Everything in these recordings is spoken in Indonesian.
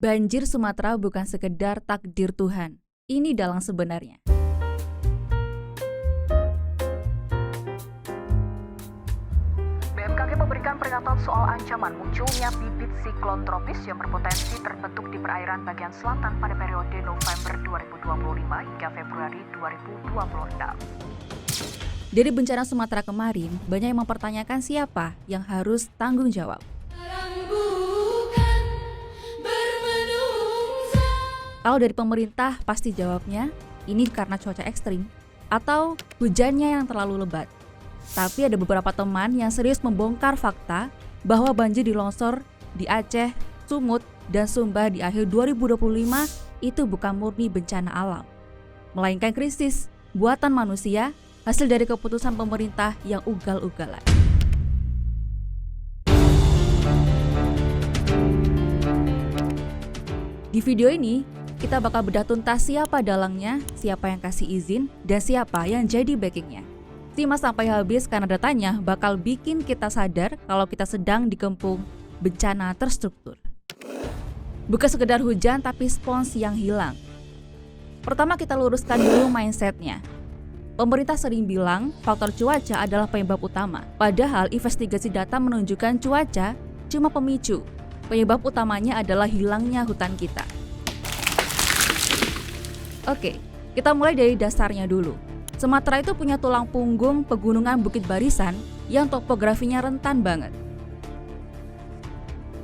Banjir Sumatera bukan sekedar takdir Tuhan. Ini dalang sebenarnya. BMKG memberikan peringatan soal ancaman munculnya bibit siklon tropis yang berpotensi terbentuk di perairan bagian selatan pada periode November 2025 hingga Februari 2026. Dari bencana Sumatera kemarin, banyak yang mempertanyakan siapa yang harus tanggung jawab. Kalau dari pemerintah, pasti jawabnya ini karena cuaca ekstrim atau hujannya yang terlalu lebat. Tapi ada beberapa teman yang serius membongkar fakta bahwa banjir di longsor di Aceh, Sumut, dan Sumbar di akhir 2025 itu bukan murni bencana alam, melainkan krisis buatan manusia hasil dari keputusan pemerintah yang ugal-ugalan. Di video ini, kita bakal bedah tuntas siapa dalangnya, siapa yang kasih izin, dan siapa yang jadi backingnya. Simak sampai habis karena datanya bakal bikin kita sadar kalau kita sedang dikepung bencana terstruktur. Bukan sekedar hujan tapi spons yang hilang. Pertama kita luruskan dulu mindsetnya. Pemerintah sering bilang faktor cuaca adalah penyebab utama. Padahal investigasi data menunjukkan cuaca cuma pemicu. Penyebab utamanya adalah hilangnya hutan kita. Oke, kita mulai dari dasarnya dulu. Sumatera itu punya tulang punggung pegunungan Bukit Barisan yang topografinya rentan banget.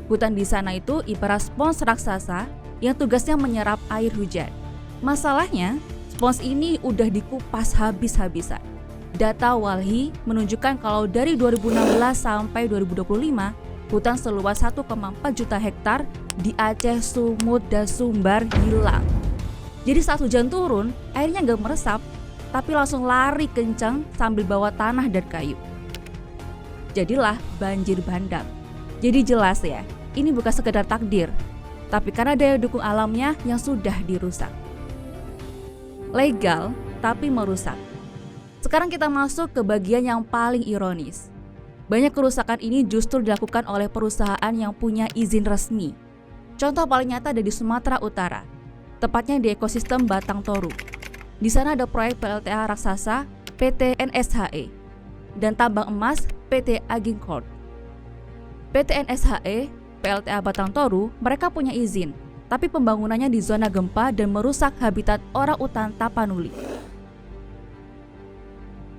Hutan di sana itu ibarat spons raksasa yang tugasnya menyerap air hujan. Masalahnya, spons ini udah dikupas habis-habisan. Data Walhi menunjukkan kalau dari 2016 sampai 2025, hutan seluas 1,4 juta hektar di Aceh, Sumut, dan Sumbar hilang. Jadi saat hujan turun, airnya nggak meresap, tapi langsung lari kencang sambil bawa tanah dan kayu. Jadilah banjir bandang. Jadi jelas ya, ini bukan sekedar takdir, tapi karena daya dukung alamnya yang sudah dirusak. Legal, tapi merusak. Sekarang kita masuk ke bagian yang paling ironis. Banyak kerusakan ini justru dilakukan oleh perusahaan yang punya izin resmi. Contoh paling nyata ada di Sumatera Utara, tepatnya di ekosistem Batang Toru. Di sana ada proyek PLTA raksasa PT NSHE dan tambang emas PT Agincourt. PT NSHE, PLTA Batang Toru, mereka punya izin, tapi pembangunannya di zona gempa dan merusak habitat orangutan Tapanuli.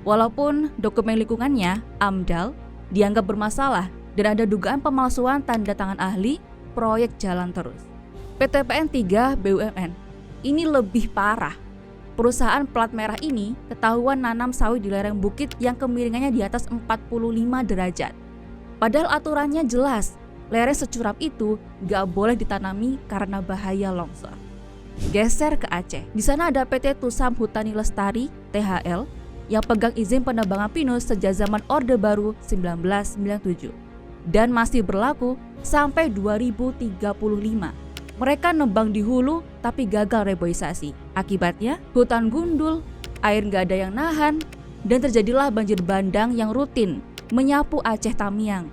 Walaupun dokumen lingkungannya, AMDAL, dianggap bermasalah dan ada dugaan pemalsuan tanda tangan ahli, proyek jalan terus. PTPN 3 BUMN, ini lebih parah. Perusahaan plat merah ini ketahuan nanam sawit di lereng bukit yang kemiringannya di atas 45 derajat. Padahal aturannya jelas, lereng securam itu gak boleh ditanami karena bahaya longsor. Geser ke Aceh, di sana ada PT Tusam Hutani Lestari (THL) yang pegang izin penebangan pinus sejak zaman Orde Baru 1997 dan masih berlaku sampai 2035. Mereka nebang di hulu tapi gagal reboisasi. Akibatnya hutan gundul, air gak ada yang nahan, dan terjadilah banjir bandang yang rutin menyapu Aceh Tamiang.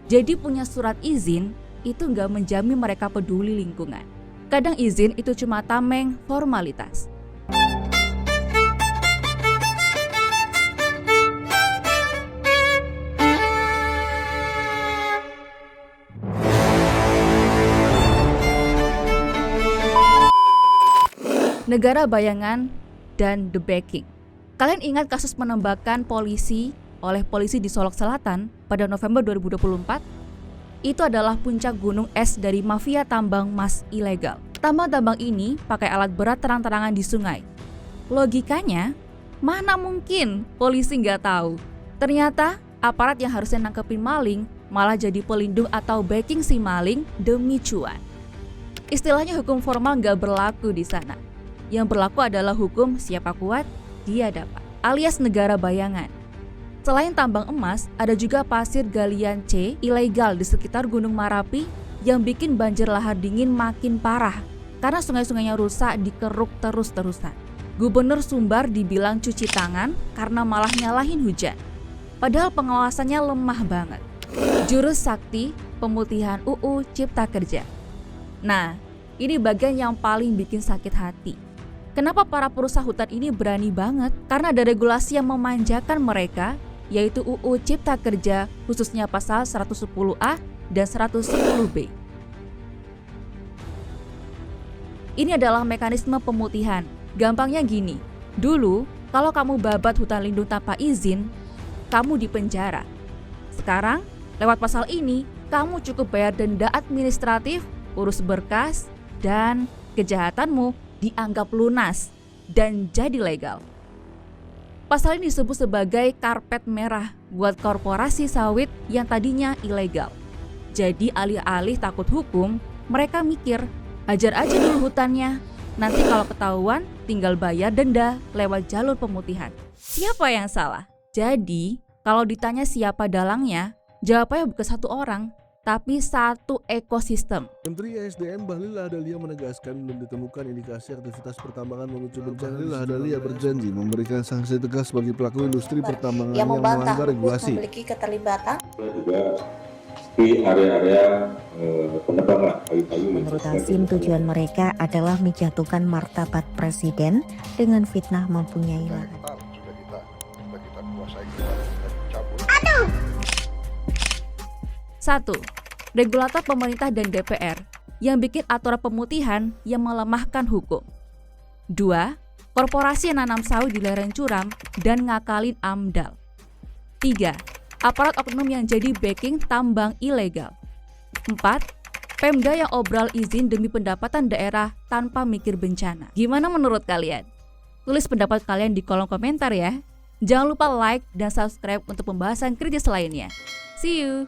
Jadi punya surat izin itu gak menjamin mereka peduli lingkungan. Kadang izin itu cuma tameng formalitas. Negara bayangan dan the backing. Kalian ingat kasus penembakan polisi oleh polisi di Solok Selatan pada November 2024? Itu adalah puncak gunung es dari mafia tambang emas ilegal. Tambang-tambang ini pakai alat berat terang-terangan di sungai. Logikanya, mana mungkin polisi nggak tahu? Ternyata aparat yang harusnya nangkepin maling malah jadi pelindung atau backing si maling demi cuan. Istilahnya hukum formal nggak berlaku di sana. Yang berlaku adalah hukum siapa kuat, dia dapat, alias negara bayangan. Selain tambang emas, ada juga pasir galian C ilegal di sekitar Gunung Marapi yang bikin banjir lahar dingin makin parah karena sungai-sungainya rusak dikeruk terus-terusan. Gubernur Sumbar dibilang cuci tangan karena malah nyalahin hujan. Padahal pengawasannya lemah banget. Jurus sakti pemutihan UU Cipta Kerja. Nah, Ini bagian yang paling bikin sakit hati. Kenapa para perusahaan hutan ini berani banget? Karena ada regulasi yang memanjakan mereka, yaitu UU Cipta Kerja, khususnya pasal 110A dan 110B. Ini adalah mekanisme pemutihan. Gampangnya gini, dulu kalau kamu babat hutan lindung tanpa izin, kamu dipenjara. Sekarang, lewat pasal ini, kamu cukup bayar denda administratif, urus berkas, dan kejahatanmu dianggap lunas dan jadi legal. Pasal ini disebut sebagai karpet merah buat korporasi sawit yang tadinya ilegal. Jadi alih-alih takut hukum, mereka mikir, hajar aja dulu hutannya. Nanti kalau ketahuan, tinggal bayar denda lewat jalur pemutihan. Siapa yang salah? Jadi, kalau ditanya siapa dalangnya, jawabannya bukan satu orang, tapi satu ekosistem. Menteri ESDM Bahlil Lahadalia menegaskan belum ditemukan indikasi aktivitas pertambangan memicu bencana. Bahlil Lahadalia berjanji memberikan sanksi tegas bagi pelaku industri pertambangan yang melanggar regulasi. Memiliki keterlibatan. Juga di area-area penebangan kayu-kayu. Menurut Hasim, tujuan mereka adalah menjatuhkan martabat presiden dengan fitnah mempunyai lahan. Kita kuasai, kita cabut. 1. Regulator pemerintah dan DPR yang bikin aturan pemutihan yang melemahkan hukum. 2. Korporasi yang nanam sawit di lereng curam dan ngakalin AMDAL. 3. Aparat oknum yang jadi backing tambang ilegal. 4. Pemda yang obral izin demi pendapatan daerah tanpa mikir bencana. Gimana menurut kalian? Tulis pendapat kalian di kolom komentar ya. Jangan lupa like dan subscribe untuk pembahasan kritis lainnya. See you!